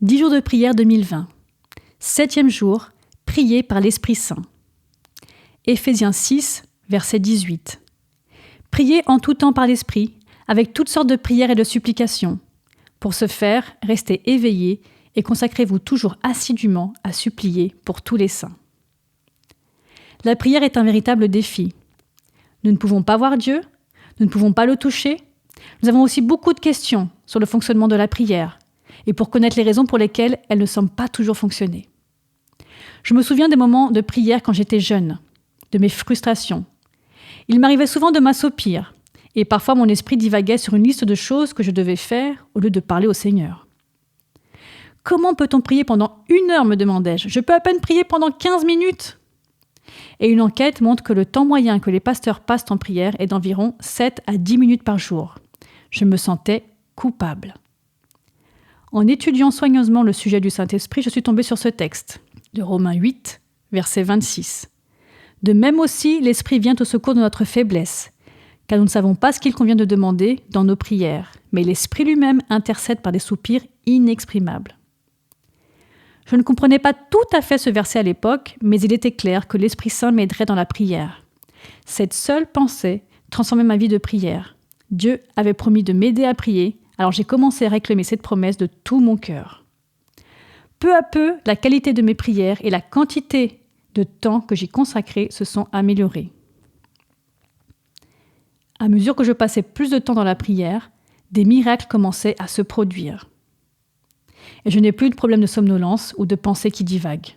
10 jours de prière 2020. 7e jour, prier par l'Esprit Saint. Éphésiens 6, verset 18. Priez en tout temps par l'Esprit, avec toutes sortes de prières et de supplications. Pour ce faire, restez éveillés et consacrez-vous toujours assidûment à supplier pour tous les saints. La prière est un véritable défi. Nous ne pouvons pas voir Dieu, nous ne pouvons pas le toucher. Nous avons aussi beaucoup de questions sur le fonctionnement de la prière et pour connaître les raisons pour lesquelles elle ne semble pas toujours fonctionner. Je me souviens des moments de prière quand j'étais jeune, de mes frustrations. Il m'arrivait souvent de m'assoupir et parfois mon esprit divaguait sur une liste de choses que je devais faire au lieu de parler au Seigneur. Comment peut-on prier pendant 1 heure, me demandais-je. Je peux à peine prier pendant 15 minutes. Et une enquête montre que le temps moyen que les pasteurs passent en prière est d'environ 7 à 10 minutes par jour. Je me sentais coupable. En étudiant soigneusement le sujet du Saint-Esprit, je suis tombée sur ce texte, de Romains 8, verset 26. De même aussi, l'Esprit vient au secours de notre faiblesse, car nous ne savons pas ce qu'il convient de demander dans nos prières, mais l'Esprit lui-même intercède par des soupirs inexprimables. Je ne comprenais pas tout à fait ce verset à l'époque, mais il était clair que l'Esprit Saint m'aiderait dans la prière. Cette seule pensée transformait ma vie de prière. Dieu avait promis de m'aider à prier, alors j'ai commencé à réclamer cette promesse de tout mon cœur. Peu à peu, la qualité de mes prières et la quantité de temps que j'y consacrais se sont améliorées. À mesure que je passais plus de temps dans la prière, des miracles commençaient à se produire. Et je n'ai plus de problème de somnolence ou de pensées qui divaguent.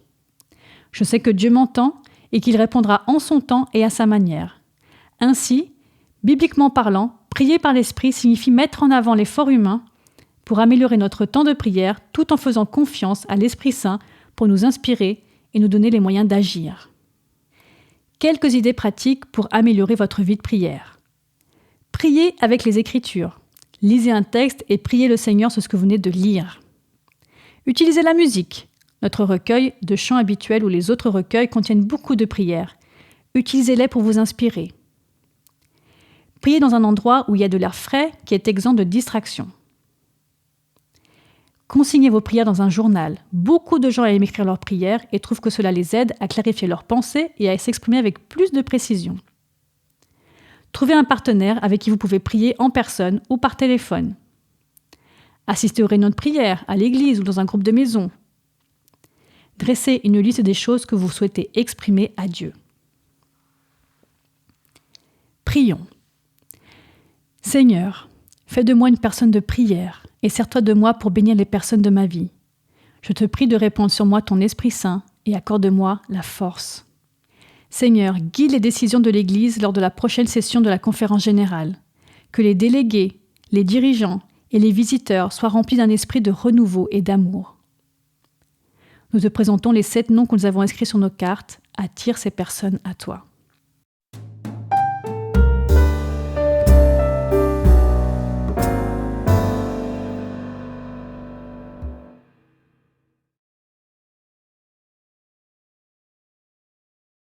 Je sais que Dieu m'entend et qu'il répondra en son temps et à sa manière. Ainsi, bibliquement parlant, prier par l'Esprit signifie mettre en avant l'effort humain pour améliorer notre temps de prière tout en faisant confiance à l'Esprit Saint pour nous inspirer et nous donner les moyens d'agir. Quelques idées pratiques pour améliorer votre vie de prière. Priez avec les Écritures. Lisez un texte et priez le Seigneur sur ce que vous venez de lire. Utilisez la musique. Notre recueil de chants habituels ou les autres recueils contiennent beaucoup de prières. Utilisez-les pour vous inspirer. Priez dans un endroit où il y a de l'air frais qui est exempt de distractions. Consignez vos prières dans un journal. Beaucoup de gens aiment écrire leurs prières et trouvent que cela les aide à clarifier leurs pensées et à s'exprimer avec plus de précision. Trouvez un partenaire avec qui vous pouvez prier en personne ou par téléphone. Assistez aux réunions de prière, à l'église ou dans un groupe de maison. Dressez une liste des choses que vous souhaitez exprimer à Dieu. Prions. Seigneur, fais de moi une personne de prière et sers-toi de moi pour bénir les personnes de ma vie. Je te prie de répandre sur moi ton Esprit Saint et accorde-moi la force. Seigneur, guide les décisions de l'Église lors de la prochaine session de la conférence générale. Que les délégués, les dirigeants et les visiteurs soient remplis d'un esprit de renouveau et d'amour. Nous te présentons les 7 noms que nous avons inscrits sur nos cartes. Attire ces personnes à toi.